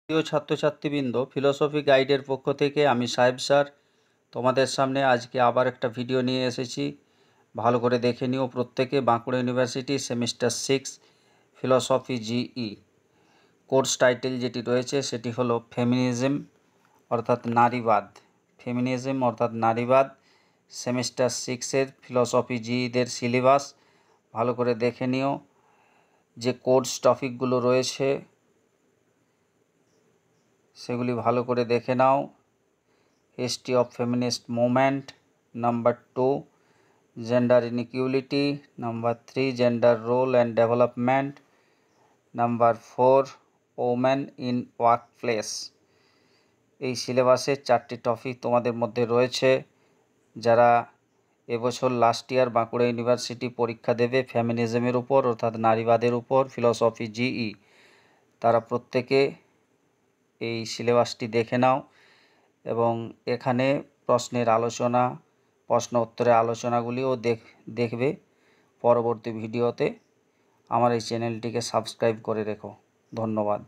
প্রিয় ছাত্রছাত্রীবৃন্দ, ফিলোসফি গাইডের পক্ষ থেকে আমি সাহেব স্যার তোমাদের সামনে আজকে আবার একটা ভিডিও নিয়ে এসেছি। ভালো করে দেখে নিও প্রত্যেকে। Bankura university semester 6 philosophy GE course title যেটি রয়েছে সেটি হলো ফেমিনিজম অর্থাৎ নারীবাদ। ফেমিনিজম অর্থাৎ নারীবাদ সেমিস্টার 6-এর ফিলোসফি জিইদের সিলেবাস ভালো করে দেখে নিও। যে কোর্স টপিকগুলো রয়েছে সেগুলি ভালো করে দেখে নাও। History of feminist movement, number 2 gender inequality, number 3 gender role and development, number 4 women in work place. এই সিলেবাসে 4টি টপিক তোমাদের মধ্যে রয়েছে। যারা এবছর লাস্ট ইয়ার বাঁকুড়া ইউনিভার্সিটি পরীক্ষা দেবে ফেমিনিজমের উপর অর্থাৎ নারীবাদের উপর ফিলোসফি জিই, তারা প্রত্যেকে এই সিলেবাসটি দেখে নাও এবং এখানে প্রশ্নের আলোচনা, প্রশ্ন উত্তরের আলোচনাগুলিও দেখবে পরবর্তী ভিডিওতে। আমার এই চ্যানেলটিকে সাবস্ক্রাইব করে রেখো। ধন্যবাদ।